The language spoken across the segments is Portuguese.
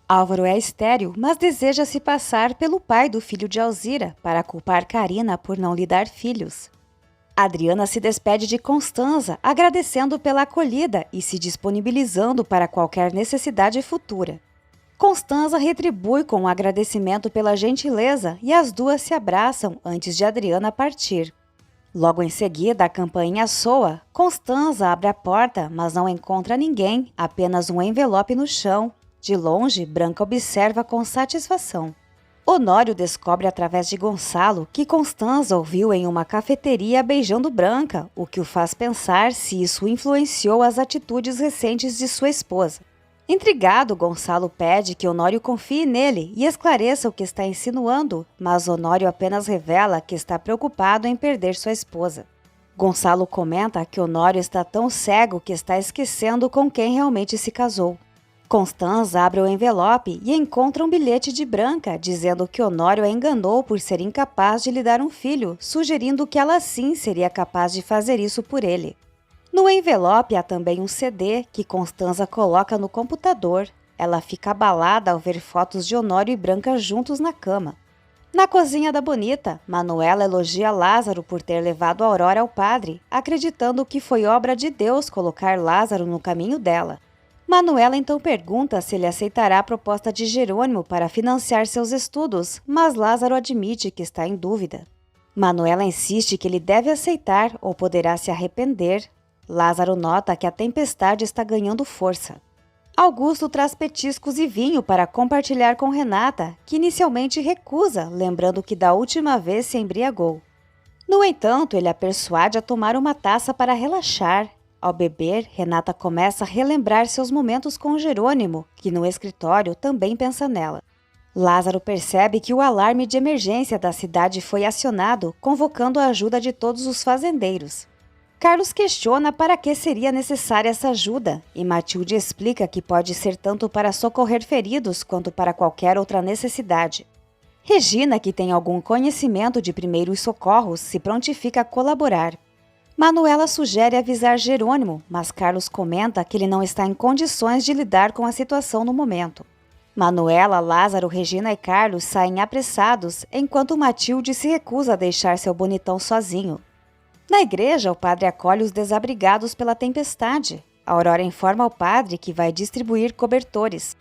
Álvaro é estéril, mas deseja se passar pelo pai do filho de Alzira para culpar Carina por não lhe dar filhos. Adriana se despede de Constanza, agradecendo pela acolhida e se disponibilizando para qualquer necessidade futura. Constanza retribui com um agradecimento pela gentileza e as duas se abraçam antes de Adriana partir. Logo em seguida, a campainha soa. Constanza abre a porta, mas não encontra ninguém, apenas um envelope no chão. De longe, Branca observa com satisfação. Honório descobre através de Gonçalo que Constanza ouviu em uma cafeteria beijando Branca, o que o faz pensar se isso influenciou as atitudes recentes de sua esposa. Intrigado, Gonçalo pede que Honório confie nele e esclareça o que está insinuando, mas Honório apenas revela que está preocupado em perder sua esposa. Gonçalo comenta que Honório está tão cego que está esquecendo com quem realmente se casou. Constanza abre o envelope e encontra um bilhete de Branca, dizendo que Honório a enganou por ser incapaz de lhe dar um filho, sugerindo que ela sim seria capaz de fazer isso por ele. No envelope há também um CD que Constanza coloca no computador. Ela fica abalada ao ver fotos de Honório e Branca juntos na cama. Na cozinha da Bonita, Manuela elogia Lázaro por ter levado Aurora ao padre, acreditando que foi obra de Deus colocar Lázaro no caminho dela. Manuela então pergunta se ele aceitará a proposta de Jerônimo para financiar seus estudos, mas Lázaro admite que está em dúvida. Manuela insiste que ele deve aceitar ou poderá se arrepender. Lázaro nota que a tempestade está ganhando força. Augusto traz petiscos e vinho para compartilhar com Renata, que inicialmente recusa, lembrando que da última vez se embriagou. No entanto, ele a persuade a tomar uma taça para relaxar. Ao beber, Renata começa a relembrar seus momentos com Jerônimo, que no escritório também pensa nela. Lázaro percebe que o alarme de emergência da cidade foi acionado, convocando a ajuda de todos os fazendeiros. Carlos questiona para que seria necessária essa ajuda, e Matilde explica que pode ser tanto para socorrer feridos quanto para qualquer outra necessidade. Regina, que tem algum conhecimento de primeiros socorros, se prontifica a colaborar. Manuela sugere avisar Jerônimo, mas Carlos comenta que ele não está em condições de lidar com a situação no momento. Manuela, Lázaro, Regina e Carlos saem apressados, enquanto Matilde se recusa a deixar seu bonitão sozinho. Na igreja, o padre acolhe os desabrigados pela tempestade. Aurora informa ao padre que vai distribuir cobertores.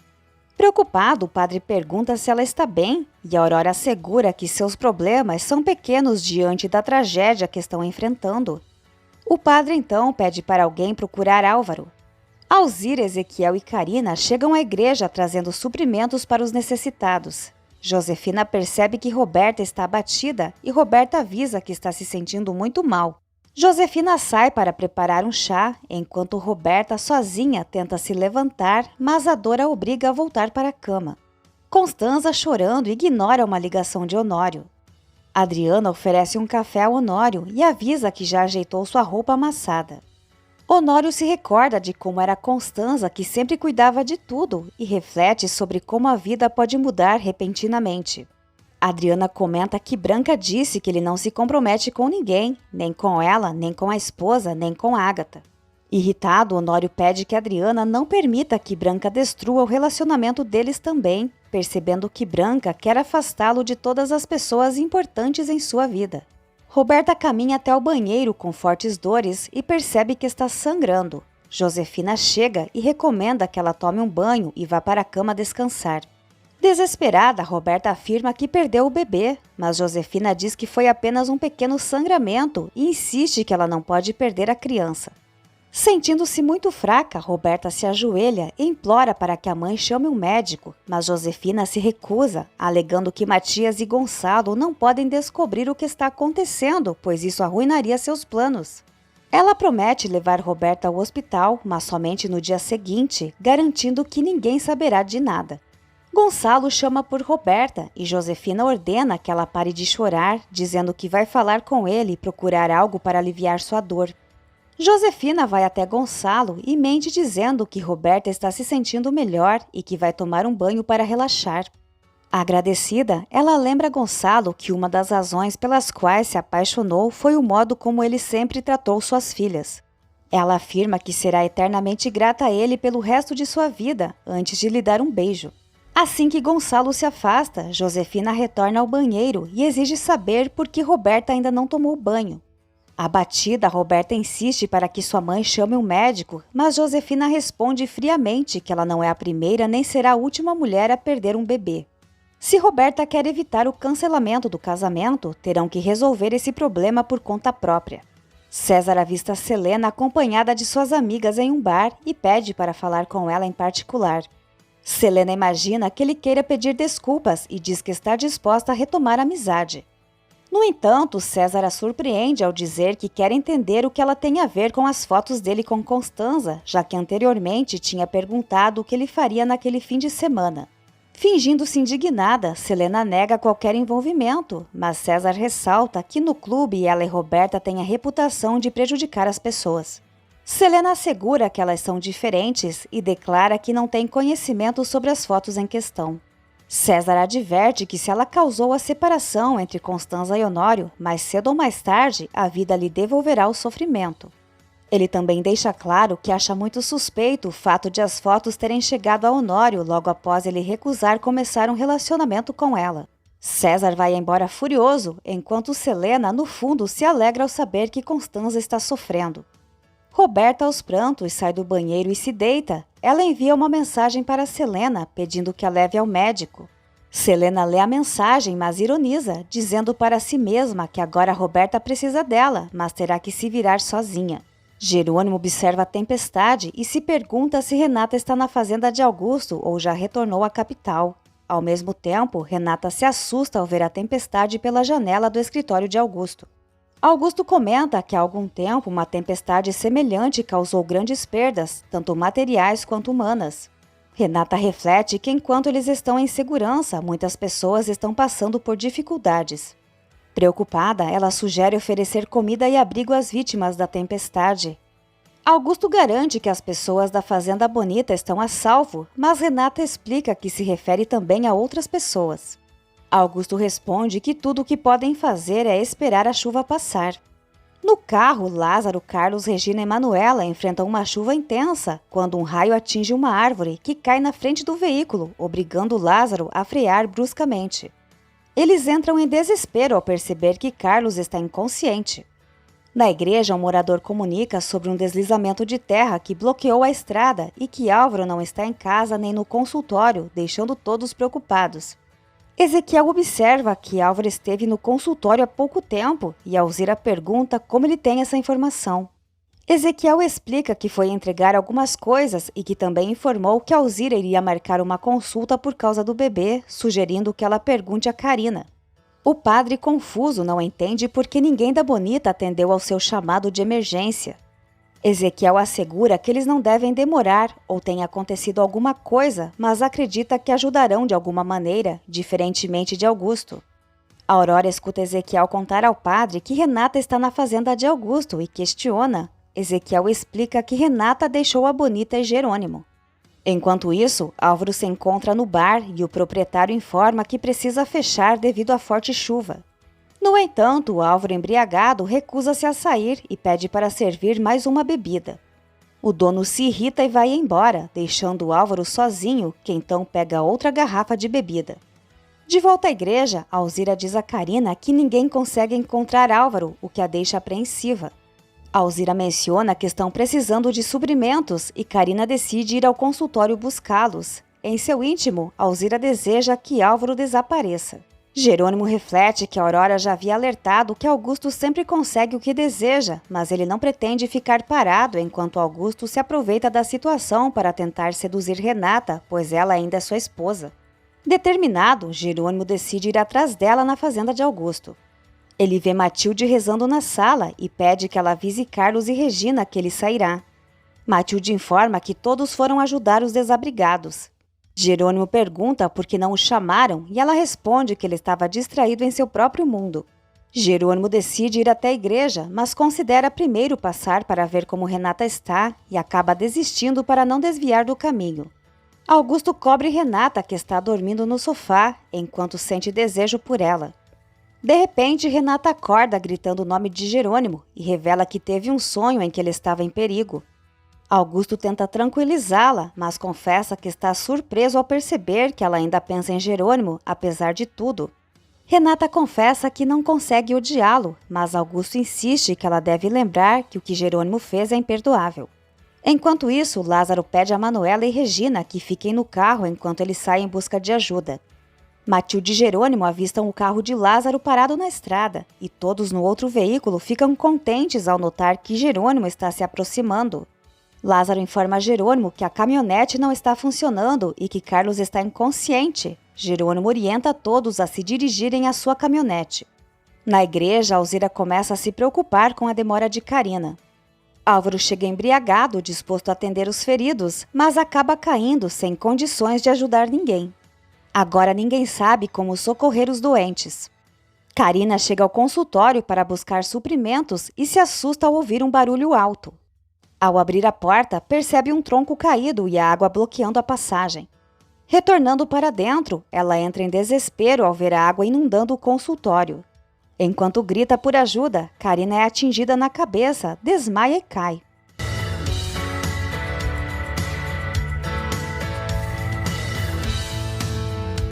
Preocupado, o padre pergunta se ela está bem, e Aurora assegura que seus problemas são pequenos diante da tragédia que estão enfrentando. O padre então pede para alguém procurar Álvaro. Alzira, Ezequiel e Carina chegam à igreja trazendo suprimentos para os necessitados. Josefina percebe que Roberta está abatida e Roberta avisa que está se sentindo muito mal. Josefina sai para preparar um chá, enquanto Roberta sozinha tenta se levantar, mas a dor a obriga a voltar para a cama. Constanza, chorando, ignora uma ligação de Honório. Adriana oferece um café a Honório e avisa que já ajeitou sua roupa amassada. Honório se recorda de como era Constanza, que sempre cuidava de tudo, e reflete sobre como a vida pode mudar repentinamente. Adriana comenta que Branca disse que ele não se compromete com ninguém, nem com ela, nem com a esposa, nem com Ágata. Irritado, Honório pede que Adriana não permita que Branca destrua o relacionamento deles também, percebendo que Branca quer afastá-lo de todas as pessoas importantes em sua vida. Roberta caminha até o banheiro com fortes dores e percebe que está sangrando. Josefina chega e recomenda que ela tome um banho e vá para a cama descansar. Desesperada, Roberta afirma que perdeu o bebê, mas Josefina diz que foi apenas um pequeno sangramento e insiste que ela não pode perder a criança. Sentindo-se muito fraca, Roberta se ajoelha e implora para que a mãe chame um médico, mas Josefina se recusa, alegando que Matias e Gonçalo não podem descobrir o que está acontecendo, pois isso arruinaria seus planos. Ela promete levar Roberta ao hospital, mas somente no dia seguinte, garantindo que ninguém saberá de nada. Gonçalo chama por Roberta e Josefina ordena que ela pare de chorar, dizendo que vai falar com ele e procurar algo para aliviar sua dor. Josefina vai até Gonçalo e mente dizendo que Roberta está se sentindo melhor e que vai tomar um banho para relaxar. Agradecida, ela lembra a Gonçalo que uma das razões pelas quais se apaixonou foi o modo como ele sempre tratou suas filhas. Ela afirma que será eternamente grata a ele pelo resto de sua vida, antes de lhe dar um beijo. Assim que Gonçalo se afasta, Josefina retorna ao banheiro e exige saber por que Roberta ainda não tomou banho. Abatida, Roberta insiste para que sua mãe chame um médico, mas Josefina responde friamente que ela não é a primeira nem será a última mulher a perder um bebê. Se Roberta quer evitar o cancelamento do casamento, terão que resolver esse problema por conta própria. César avista Selena acompanhada de suas amigas em um bar e pede para falar com ela em particular. Selena imagina que ele queira pedir desculpas e diz que está disposta a retomar a amizade. No entanto, César a surpreende ao dizer que quer entender o que ela tem a ver com as fotos dele com Constanza, já que anteriormente tinha perguntado o que ele faria naquele fim de semana. Fingindo-se indignada, Selena nega qualquer envolvimento, mas César ressalta que no clube ela e Roberta têm a reputação de prejudicar as pessoas. Selena assegura que elas são diferentes e declara que não tem conhecimento sobre as fotos em questão. César adverte que se ela causou a separação entre Constanza e Honório, mais cedo ou mais tarde, a vida lhe devolverá o sofrimento. Ele também deixa claro que acha muito suspeito o fato de as fotos terem chegado a Honório logo após ele recusar começar um relacionamento com ela. César vai embora furioso, enquanto Selena, no fundo, se alegra ao saber que Constanza está sofrendo. Roberta, aos prantos, sai do banheiro e se deita. Ela envia uma mensagem para Selena, pedindo que a leve ao médico. Selena lê a mensagem, mas ironiza, dizendo para si mesma que agora Roberta precisa dela, mas terá que se virar sozinha. Jerônimo observa a tempestade e se pergunta se Renata está na fazenda de Augusto ou já retornou à capital. Ao mesmo tempo, Renata se assusta ao ver a tempestade pela janela do escritório de Augusto. Augusto comenta que há algum tempo uma tempestade semelhante causou grandes perdas, tanto materiais quanto humanas. Renata reflete que enquanto eles estão em segurança, muitas pessoas estão passando por dificuldades. Preocupada, ela sugere oferecer comida e abrigo às vítimas da tempestade. Augusto garante que as pessoas da Fazenda Bonita estão a salvo, mas Renata explica que se refere também a outras pessoas. Augusto responde que tudo o que podem fazer é esperar a chuva passar. No carro, Lázaro, Carlos, Regina e Manuela enfrentam uma chuva intensa quando um raio atinge uma árvore que cai na frente do veículo, obrigando Lázaro a frear bruscamente. Eles entram em desespero ao perceber que Carlos está inconsciente. Na igreja, um morador comunica sobre um deslizamento de terra que bloqueou a estrada e que Álvaro não está em casa nem no consultório, deixando todos preocupados. Ezequiel observa que Álvaro esteve no consultório há pouco tempo e Alzira pergunta como ele tem essa informação. Ezequiel explica que foi entregar algumas coisas e que também informou que Alzira iria marcar uma consulta por causa do bebê, sugerindo que ela pergunte a Karina. O padre, confuso, não entende por que ninguém da Bonita atendeu ao seu chamado de emergência. Ezequiel assegura que eles não devem demorar ou tenha acontecido alguma coisa, mas acredita que ajudarão de alguma maneira, diferentemente de Augusto. Aurora escuta Ezequiel contar ao padre que Renata está na fazenda de Augusto e questiona. Ezequiel explica que Renata deixou a Bonita e Jerônimo. Enquanto isso, Álvaro se encontra no bar e o proprietário informa que precisa fechar devido à forte chuva. No entanto, Álvaro, embriagado, recusa-se a sair e pede para servir mais uma bebida. O dono se irrita e vai embora, deixando Álvaro sozinho, que então pega outra garrafa de bebida. De volta à igreja, Alzira diz a Karina que ninguém consegue encontrar Álvaro, o que a deixa apreensiva. Alzira menciona que estão precisando de suprimentos e Karina decide ir ao consultório buscá-los. Em seu íntimo, Alzira deseja que Álvaro desapareça. Jerônimo reflete que Aurora já havia alertado que Augusto sempre consegue o que deseja, mas ele não pretende ficar parado enquanto Augusto se aproveita da situação para tentar seduzir Renata, pois ela ainda é sua esposa. Determinado, Jerônimo decide ir atrás dela na fazenda de Augusto. Ele vê Matilde rezando na sala e pede que ela avise Carlos e Regina que ele sairá. Matilde informa que todos foram ajudar os desabrigados. Jerônimo pergunta por que não o chamaram e ela responde que ele estava distraído em seu próprio mundo. Jerônimo decide ir até a igreja, mas considera primeiro passar para ver como Renata está e acaba desistindo para não desviar do caminho. Augusto cobre Renata, que está dormindo no sofá, enquanto sente desejo por ela. De repente, Renata acorda gritando o nome de Jerônimo e revela que teve um sonho em que ele estava em perigo. Augusto tenta tranquilizá-la, mas confessa que está surpreso ao perceber que ela ainda pensa em Jerônimo, apesar de tudo. Renata confessa que não consegue odiá-lo, mas Augusto insiste que ela deve lembrar que o que Jerônimo fez é imperdoável. Enquanto isso, Lázaro pede a Manuela e Regina que fiquem no carro enquanto ele sai em busca de ajuda. Matilde e Jerônimo avistam o carro de Lázaro parado na estrada, e todos no outro veículo ficam contentes ao notar que Jerônimo está se aproximando. Lázaro informa a Jerônimo que a caminhonete não está funcionando e que Carlos está inconsciente. Jerônimo orienta todos a se dirigirem à sua caminhonete. Na igreja, Alzira começa a se preocupar com a demora de Carina. Álvaro chega embriagado, disposto a atender os feridos, mas acaba caindo sem condições de ajudar ninguém. Agora ninguém sabe como socorrer os doentes. Carina chega ao consultório para buscar suprimentos e se assusta ao ouvir um barulho alto. Ao abrir a porta, percebe um tronco caído e a água bloqueando a passagem. Retornando para dentro, ela entra em desespero ao ver a água inundando o consultório. Enquanto grita por ajuda, Carina é atingida na cabeça, desmaia e cai.